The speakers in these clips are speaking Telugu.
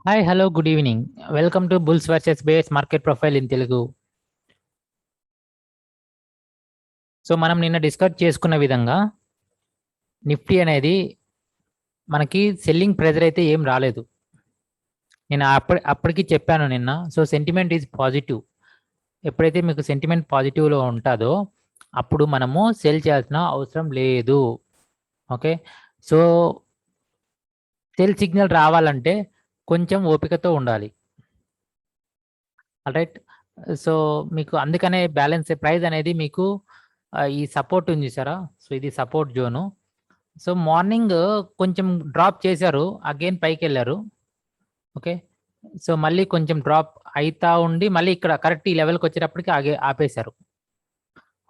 Hi hello good evening. Welcome to bulls versus base market profile in Telugu. So మనం నిన్న డిస్కస్ చేసుకున్న విధంగా నిఫ్టీ అనేది మనకి సెల్లింగ్ ప్రెజర్ అయితే ఏం రాలేదు. నేను అప్పటికి చెప్పాను నిన్న. So sentiment is positive. ఎప్పుడైతే మీకు సెంటిమెంట్ పాజిటివ్లో ఉంటుందో అప్పుడు మనము సెల్ చేయాల్సిన అవసరం లేదు. ఓకే, సో సెల్ సిగ్నల్ రావాలంటే కొంచెం ఓపికతో ఉండాలి. రైట్. సో మీకు అందుకనే బ్యాలెన్స్ ప్రైస్ అనేది మీకు ఈ సపోర్ట్ ఉంది చూసారా. సో ఇది సపోర్ట్ జోను. సో మార్నింగ్ కొంచెం డ్రాప్ చేశారు, అగైన్ పైకి వెళ్ళారు. ఓకే, సో మళ్ళీ కొంచెం డ్రాప్ అవుతా ఉండి మళ్ళీ ఇక్కడ కరెక్ట్ ఈ లెవెల్కి వచ్చేటప్పటికి ఆపేశారు.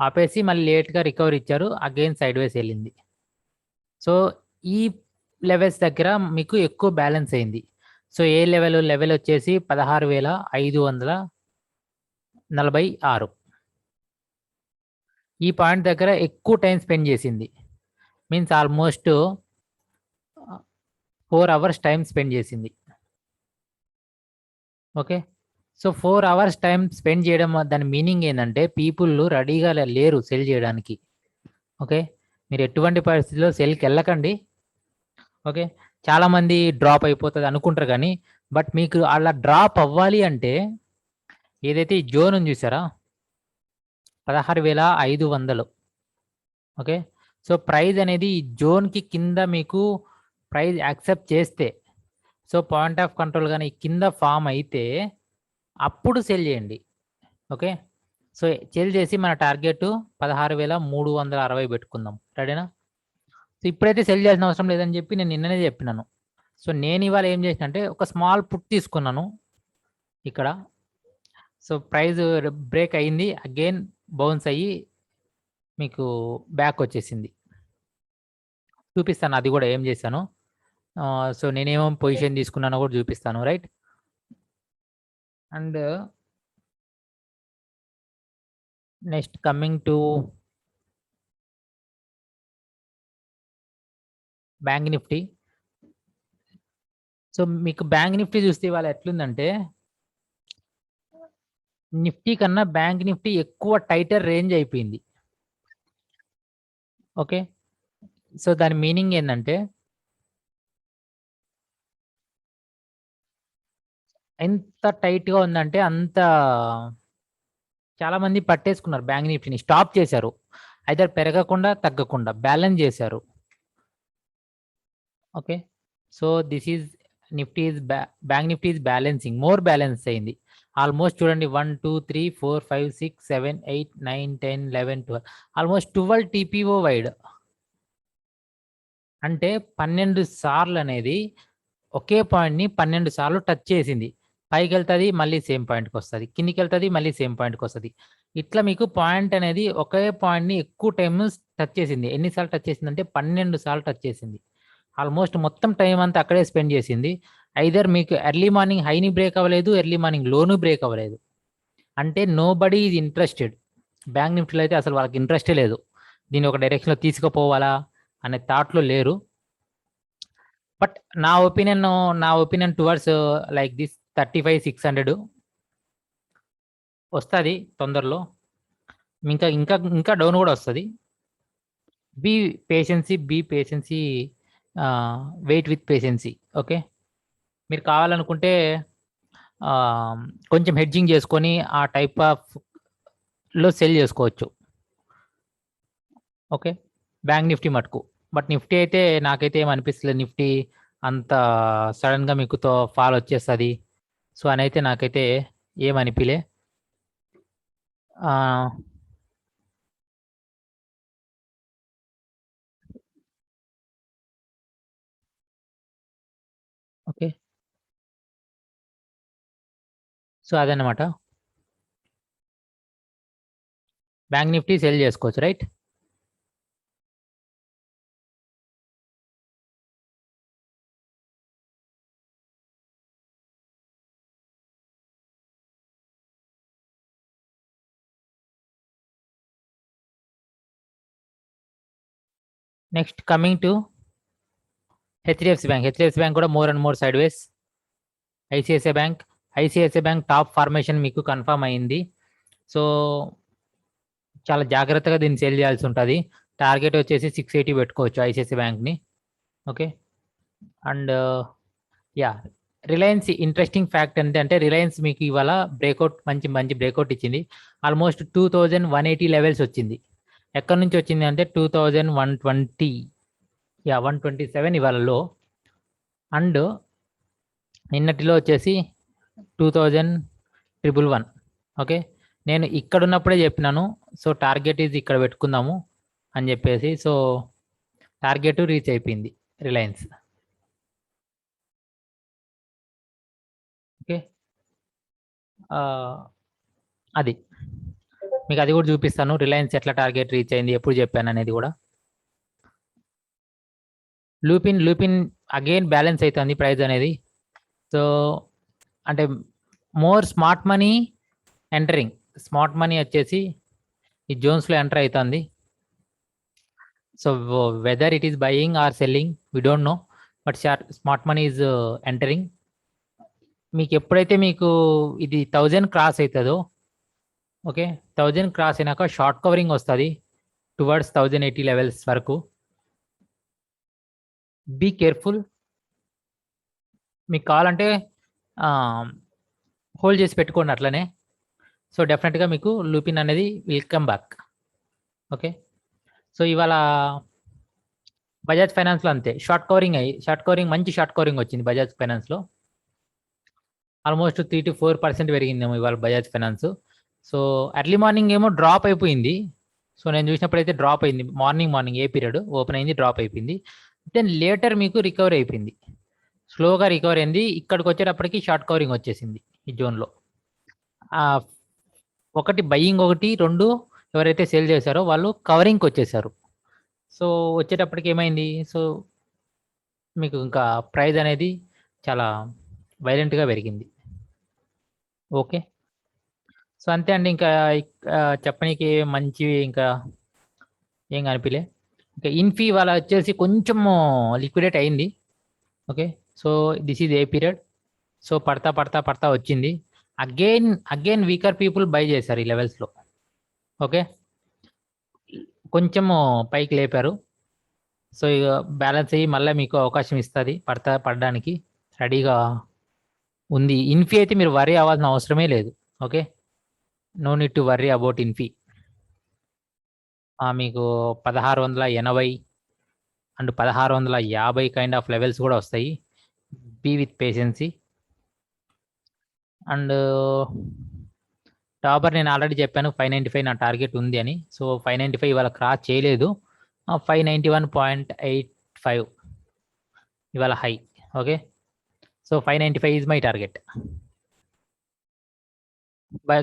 ఆపేసి మళ్ళీ లేట్గా రికవరీ ఇచ్చారు, అగైన్ సైడ్ వేస్ వెళ్ళింది. సో ఈ లెవెల్స్ దగ్గర మీకు ఎక్కువ బ్యాలెన్స్ అయింది. సో ఏ లెవెల్ వచ్చేసి 16,546. ఈ పాయింట్ దగ్గర ఎక్కువ టైం స్పెండ్ చేసింది. Means almost 4 hours time spend చేసింది. Okay, so 4 hours time spend చేయడం దాని మీనింగ్ ఏంటంటే పీపుల్ రెడీగా లేరు సెల్ చేయడానికి. ఓకే, మీరు ఎటువంటి పరిస్థితుల్లో సెల్కి వెళ్ళకండి. ఓకే, చాలామంది డ్రాప్ అయిపోతుంది అనుకుంటారు కానీ బట్ మీకు అలా డ్రాప్ అవ్వాలి అంటే ఏదైతే ఈ జోన్ ఉంది చూసారా 16,500. ఓకే, సో ప్రైస్ అనేది ఈ జోన్కి కింద మీకు ప్రైస్ యాక్సెప్ట్ చేస్తే, సో పాయింట్ ఆఫ్ కంట్రోల్ కానీ కింద ఫామ్ అయితే అప్పుడు సెల్ చేయండి. ఓకే, సో సెల్ చేసి మన టార్గెట్ 16,360 పెట్టుకుందాం. రెడీనా? సో ఇప్పుడైతే సెల్ చేయాల్సిన అవసరం లేదని చెప్పి నేను నిన్ననే చెప్పినాను. సో నేను ఇవాళ ఏం చేసిన అంటే ఒక స్మాల్ పుట్ తీసుకున్నాను ఇక్కడ. సో ప్రైస్ బ్రేక్ అయ్యింది, అగైన్ బౌన్స్ అయ్యి మీకు బ్యాక్ వచ్చేసింది. చూపిస్తాను అది కూడా ఏం చేశాను. సో నేనేమో పొజిషన్ తీసుకున్నానో కూడా చూపిస్తాను. Right. And next coming to bank Nifty. So మీకు బ్యాంక్ నిఫ్టీ చూస్తే ఇవాళ ఎట్లుందంటే నిఫ్టీ కన్నా బ్యాంక్ నిఫ్టీ ఎక్కువ టైటర్ రేంజ్ అయిపోయింది. ఓకే, సో దాని మీనింగ్ ఏంటంటే ఎంత టైట్గా ఉందంటే అంత చాలామంది పట్టేసుకున్నారు బ్యాంక్ నిఫ్టీని, స్టాప్ చేశారు. అయితే పెరగకుండా తగ్గకుండా బ్యాలెన్స్ చేశారు. Okay, so this is Nifty is bank Nifty is balancing, more balance అయింది. ఆల్మోస్ట్ చూడండి 1 2 3 4 5 6 7 8 9 10 11 12, ఆల్మోస్ట్ 12 టీపీఓ వైడ్. అంటే 12 సార్లు అనేది ఒకే పాయింట్ని 12 సార్లు టచ్ చేసింది. పైకి వెళ్తుంది మళ్ళీ సేమ్ పాయింట్కి వస్తుంది, కిందికి వెళ్తుంది మళ్ళీ సేమ్ పాయింట్కి వస్తుంది. ఇట్లా మీకు పాయింట్ అనేది ఒకే పాయింట్ని ఎక్కువ టైం టచ్ చేసింది. ఎన్నిసార్లు టచ్ చేసింది అంటే 12 సార్లు టచ్ చేసింది. ఆల్మోస్ట్ మొత్తం టైం అంతా అక్కడే స్పెండ్ చేసింది. ఐదర్ మీకు ఎర్లీ మార్నింగ్ హైని బ్రేక్ అవ్వలేదు, ఎర్లీ మార్నింగ్ లోను బ్రేక్ అవ్వలేదు. అంటే nobody is interested. Bank నిఫ్టీలో అయితే అసలు వాళ్ళకి ఇంట్రెస్టే లేదు, దీన్ని ఒక డైరెక్షన్లో తీసుకుపోవాలా అనే థాట్లో లేరు. బట్ నా ఒపీనియన్ టువర్డ్స్ లైక్ దిస్ 35,600 వస్తుంది తొందరలో. ఇంకా ఇంకా ఇంకా డౌన్ కూడా వస్తుంది. Be patience, wait with patience. Okay, మీరు కావాలనుకుంటే కొంచెం హెడ్జింగ్ చేసుకొని ఆ టైప్ ఆఫ్ లో సెల్ చేసుకోవచ్చు. ఓకే, బ్యాంక్ నిఫ్టీ మటుకు. బట్ నిఫ్టీ అయితే నాకైతే ఏమనిపిస్తలేదు నిఫ్టీ అంత సడన్గా మీకు ఫాల్ వచ్చేస్తుంది సో అని అయితే నాకైతే ఏమనిపిలే. ఓకే, సో అదనమాట బ్యాంక్ నిఫ్టీ సెల్ చేసుకోవచ్చు. Right. Next coming to HDFC bank. HDFC bank కూడా more and more sideways. ICICI bank top formation మీకు కన్ఫర్మ్ అయింది. సో చాలా జాగ్రత్తగా దీన్ని సేల్ చేయాల్సి ఉంటుంది. టార్గెట్ వచ్చేసి 680 పెట్టుకోవచ్చు ఐసిఐసిఐ బ్యాంక్ని. Okay. And yeah, Reliance interesting fact ఏంటంటే రిలయన్స్ మీకు ఇవాళ బ్రేక్అవుట్ మంచి బ్రేక్అవుట్ ఇచ్చింది. ఆల్మోస్ట్ 2180 లెవెల్స్ వచ్చింది. ఎక్కడి నుంచి వచ్చింది అంటే 2120, 127 ఇవాళలో. అండ్ నిన్నటిలో వచ్చేసి 2111. ఓకే, నేను ఇక్కడ ఉన్నప్పుడే చెప్పినాను. సో టార్గెట్ ఇది ఇక్కడ పెట్టుకుందాము అని చెప్పేసి. సో టార్గెట్ రీచ్ అయిపోయింది రిలయన్స్. ఓకే, అది మీకు అది కూడా చూపిస్తాను, రిలయన్స్ ఎట్లా టార్గెట్ రీచ్ అయింది, ఎప్పుడు చెప్పాను అనేది కూడా. లూపిన్ అగైన్ బ్యాలెన్స్ అవుతుంది ప్రైస్ అనేది. సో అంటే more smart money entering. Smart money వచ్చేసి ఈ జోన్స్లో ఎంటర్ అవుతుంది. So whether it is buying or selling we don't know, but smart money is entering. మీకు ఎప్పుడైతే మీకు ఇది 1000 క్రాస్ అవుతుందో, ఓకే, 1000 క్రాస్ అయినాక షార్ట్ కవరింగ్ వస్తుంది టువర్డ్స్ 1080 లెవెల్స్ వరకు. Be careful. మీకు కావాలంటే హోల్డ్ చేసి పెట్టుకోండి అట్లనే. సో డెఫినెట్గా మీకు లూపిన్ అనేది will come back. Okay, so ఇవాళ బజాజ్ ఫైనాన్స్లో అంతే షార్ట్ కవరింగ్ మంచి షార్ట్ కవరింగ్ వచ్చింది బజాజ్ ఫైనాన్స్లో. ఆల్మోస్ట్ 3 to 4% పెరిగిందేమో ఇవాళ Bajaj finance. So early morning ఏమో డ్రాప్ అయిపోయింది. సో నేను చూసినప్పుడైతే డ్రాప్ అయింది. మార్నింగ్ ఏ పీరియడ్ ఓపెన్ అయింది డ్రాప్ అయిపోయింది. దెన్ లేటర్ మీకు రికవర్ అయిపోయింది, స్లోగా రికవర్ అయింది. ఇక్కడికి వచ్చేటప్పటికి షార్ట్ కవరింగ్ వచ్చేసింది ఈ జోన్లో. ఒకటి బయ్యింగ్, ఒకటి 2 ఎవరైతే సేల్ చేశారో వాళ్ళు కవరింగ్కి వచ్చేసారు. సో వచ్చేటప్పటికి ఏమైంది, సో మీకు ఇంకా ప్రైస్ అనేది చాలా వైలెంట్గా పెరిగింది. ఓకే, సో అంతే అండి. ఇంకా చెప్పనీకి మంచివి ఇంకా ఏం కనిపించలే. ఇంకా ఇన్ఫీ వాళ్ళ వచ్చేసి కొంచెం లిక్విడేట్ అయింది. Okay, so this is a period. So పడతా వచ్చింది. అగైన్ వీకర్ పీపుల్ బై చేశారు ఈ లెవెల్స్లో. ఓకే, కొంచెము పైకి లేపారు. సో ఇక బ్యాలెన్స్ అయ్యి మళ్ళీ మీకు అవకాశం ఇస్తుంది పడడానికి రెడీగా ఉంది. ఇన్ఫీ అయితే మీరు వరీ అవ్వాల్సిన అవసరమే లేదు. Okay, no need to worry about Infy. మీకు 1680 అండ్ 1650 కైండ్ ఆఫ్ లెవెల్స్ కూడా వస్తాయి. Be with patience. And topper నేను ఆల్రెడీ చెప్పాను 595 నా టార్గెట్ ఉంది అని. సో 595 ఇవాళ క్రాస్ చేయలేదు. 591.85 ఇవాళ high. Okay, so 595 is my target.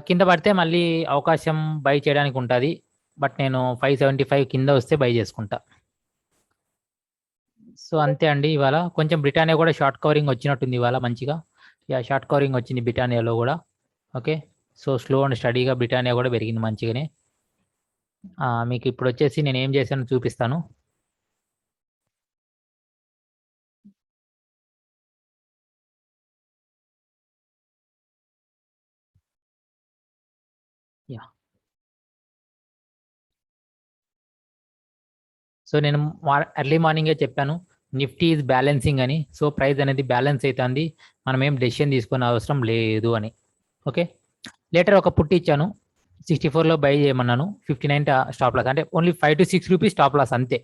కింద పడితే మళ్ళీ అవకాశం బై చేయడానికి ఉంటుంది, బట్ నేను 575 కింద వస్తే బై చేసుకుంటా. సో అంతే అండి. ఇవాళ కొంచెం బ్రిటానియా కూడా షార్ట్ కవరింగ్ వచ్చినట్టుంది ఇవాళ మంచిగా. షార్ట్ కవరింగ్ వచ్చింది బ్రిటానియాలో కూడా. ఓకే, సో స్లో అండ్ స్టడీగా బ్రిటానియా కూడా పెరిగింది మంచిగానే. మీకు ఇప్పుడు వచ్చేసి నేను ఏం చేశానో చూపిస్తాను. యా, సో నేను ఎర్లీ మార్నింగే చెప్పాను నిఫ్టీ ఈజ్ బ్యాలెన్సింగ్ అని. సో ప్రైస్ అనేది బ్యాలెన్స్ అవుతుంది, మనం ఏం డెసిషన్ తీసుకునే అవసరం లేదు అని. ఓకే, లేటర్ ఒక పుట్టి ఇచ్చాను 64లో బై చేయమన్నాను. 59 స్టాప్ లాస్, అంటే only 5 to 6 rupees stop loss అంతే.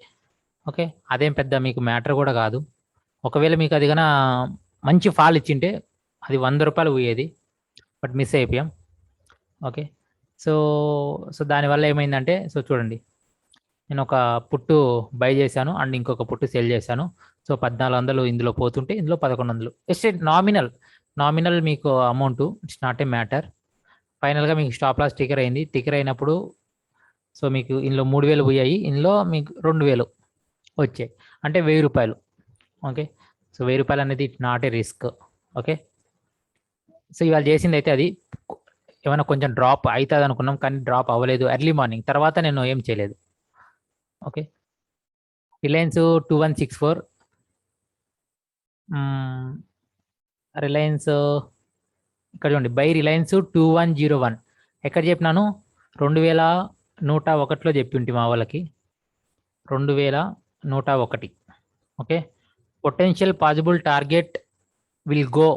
ఓకే, అదేం పెద్ద మీకు మ్యాటర్ కూడా కాదు. ఒకవేళ మీకు అది కన్నా మంచి ఫాల్ ఇచ్చింటే అది 100 రూపాయలు పోయేది, బట్ మిస్ అయిపోయాం. ఓకే, సో దానివల్ల ఏమైందంటే, సో చూడండి నేను ఒక పుట్టు బై చేశాను అండ్ ఇంకొక పుట్టు సేల్ చేశాను. సో 1400 ఇందులో పోతుంటే ఇందులో 1100. జస్ట్ నామినల్ మీకు amount, it's not a matter. ఫైనల్గా మీకు స్టాప్ లాస్ టికర్ అయింది. టికర్ అయినప్పుడు సో మీకు ఇందులో 3000 పోయాయి, ఇందులో మీకు 2000 వచ్చాయి, అంటే 1000 రూపాయలు. ఓకే, సో 1000 రూపాయలు అనేది it not a risk. Okay, so ఇవాళ చేసింది అయితే అది ఏమైనా కొంచెం డ్రాప్ అవుతుంది అనుకున్నాం, కానీ డ్రాప్ అవ్వలేదు ఎర్లీ మార్నింగ్. తర్వాత నేను ఏం చేయలేదు. ఓకే, రిలయన్స్ 2164 రిలయన్స్ ఇక్కడ చూడండి, బై రిలయన్స్ 2101. ఎక్కడ చెప్పినాను? 2101లో చెప్పి ఉంటే మా వాళ్ళకి 2101. Okay, potential possible target will go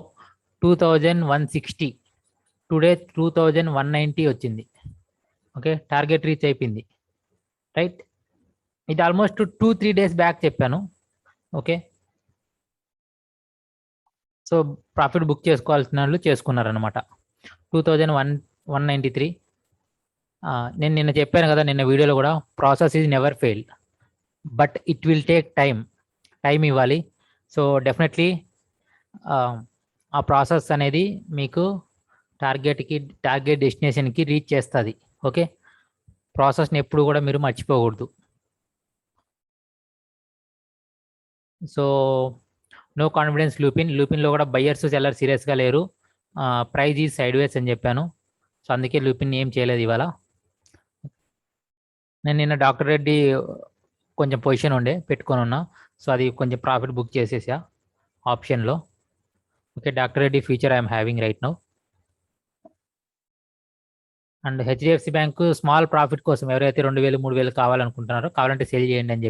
2160. Today 2190 వచ్చింది. ఓకే, టార్గెట్ రీచ్ అయిపోయింది. రైట్, ఇది ఆల్మోస్ట్ 2-3 days బ్యాక్ చెప్పాను. ఓకే, సో ప్రాఫిట్ బుక్ చేసుకోవాల్సిన వాళ్ళు చేసుకున్నారనమాట. 2193. నేను నిన్న చెప్పాను కదా, నిన్న వీడియోలో కూడా, process is never fail, but it will take time ఇవ్వాలి. సో డెఫినెట్లీ ఆ ప్రాసెస్ అనేది మీకు టార్గెట్ డెస్టినేషన్కి రీచ్ చేస్తుంది. ఓకే, ప్రాసెస్ని ఎప్పుడు కూడా మీరు మర్చిపోకూడదు. సో నో కాన్ఫిడెన్స్ లూపిన్లో కూడా బయ్యర్స్ సెల్లర్ సీరియస్గా లేరు. ప్రైజ్ ఈజ్ సైడ్ వేస్ అని చెప్పాను. సో అందుకే లూపిన్ ఏం చేయలేదు ఇవాళ. నేను నిన్న డాక్టర్ రెడ్డి కొంచెం పొజిషన్ ఉండే పెట్టుకొని ఉన్నా, సో అది కొంచెం ప్రాఫిట్ బుక్ చేసేసా ఆప్షన్లో. Okay, doctor Reddy future I'm having right now. And HDFC bank small profit కోసం ఎవరైతే 2000-3000 కావాలనుకుంటున్నారో, కావాలంటే సెల్ చేయండి అని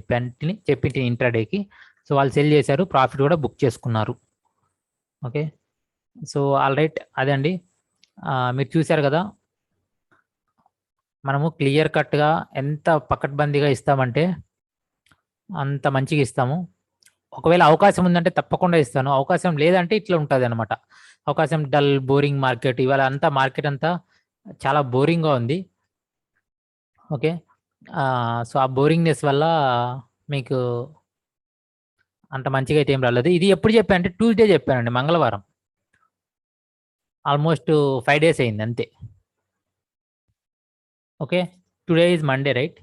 చెప్పింటి ఇంట్రాడేకి. సో వాళ్ళు సెల్ చేశారు, ప్రాఫిట్ కూడా బుక్ చేసుకున్నారు. ఓకే, సో ఆల్ రైట్, అదే అండి. మీరు చూశారు కదా, మనము క్లియర్ కట్గా ఎంత పకడ్బందీగా ఇస్తామంటే అంత మంచిగా ఇస్తాము. ఒకవేళ అవకాశం ఉందంటే తప్పకుండా ఇస్తాను, అవకాశం లేదంటే ఇట్లా ఉంటుంది అనమాట. అవకాశం డల్ బోరింగ్ మార్కెట్, ఇవాళ అంతా మార్కెట్ అంతా చాలా బోరింగ్గా ఉంది. ఓకే, సో ఆ బోరింగ్నెస్ వల్ల మీకు అంత మంచిగా అయితే ఏం రాలేదు. ఇది ఎప్పుడు చెప్పాను అంటే ట్యూస్డే చెప్పానండి, మంగళవారం. ఆల్మోస్ట్ 5 days అయింది అంతే. Okay, today is Monday right,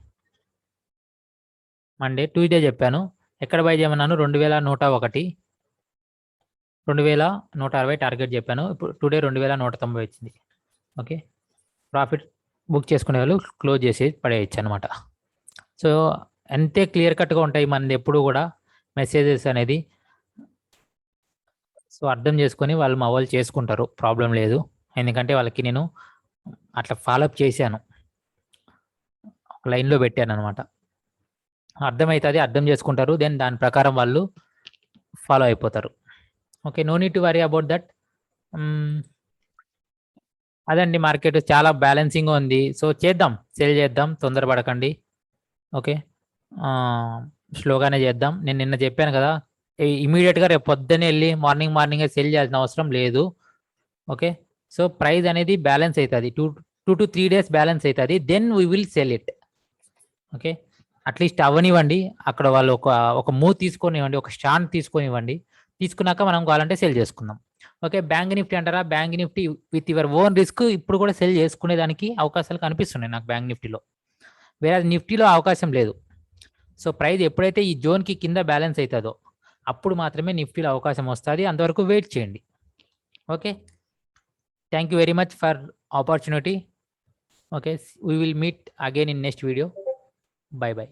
Monday. Tuesday చెప్పాను. ఎక్కడ బై చేయమన్నాను? 2101, 2160 టార్గెట్ చెప్పాను. ఇప్పుడు టుడే 2190 వచ్చింది. ఓకే, ప్రాఫిట్ బుక్ చేసుకునే వాళ్ళు క్లోజ్ చేసి పడేయచ్చు అనమాట. సో అంతే క్లియర్ కట్గా ఉంటాయి మనది ఎప్పుడు కూడా మెసేజెస్ అనేది. సో అర్థం చేసుకొని వాళ్ళు మా వాళ్ళు చేసుకుంటారు, ప్రాబ్లం లేదు. ఎందుకంటే వాళ్ళకి నేను అట్లా ఫాలోఅప్ చేశాను, లైన్లో పెట్టాను అనమాట. అర్థమవుతుంది, అర్థం చేసుకుంటారు, దెన్ దాని ప్రకారం వాళ్ళు ఫాలో అయిపోతారు. Okay, no need to worry about that. అదండి, మార్కెట్ చాలా బ్యాలెన్సింగ్ ఉంది. సో చేద్దాం, సెల్ చేద్దాం, తొందరపడకండి. ఓకే, స్లోగానే చేద్దాం. నేను నిన్న చెప్పాను కదా, ఇమీడియట్గా రేపు పొద్దున్నే వెళ్ళి మార్నింగే సెల్ చేయాల్సిన అవసరం లేదు. ఓకే, సో ప్రైస్ అనేది బ్యాలెన్స్ అవుతుంది, 2 to 3 days బ్యాలెన్స్ అవుతుంది, then we will sell it. Okay, at least అవ్వనివ్వండి, అక్కడ వాళ్ళు ఒక మూవ్ తీసుకొనివ్వండి, ఒక స్టాండ్ తీసుకొనివ్వండి, తీసుకున్నాక మనం కావాలంటే సెల్ చేసుకుందాం. ఓకే, బ్యాంక్ నిఫ్టీ అంటారా? Bank Nifty with your own risk ఇప్పుడు కూడా సెల్ చేసుకునేదానికి అవకాశాలు కనిపిస్తున్నాయి నాకు బ్యాంక్ నిఫ్టీలో, వేరే నిఫ్టీలో అవకాశం లేదు. సో ప్రైస్ ఎప్పుడైతే ఈ జోన్కి కింద బ్యాలెన్స్ అవుతుందో అప్పుడు మాత్రమే నిఫ్టీలో అవకాశం వస్తుంది, అంతవరకు వెయిట్ చేయండి. Okay, thank you very much for opportunity. Okay, we will meet again in next video. Bye bye.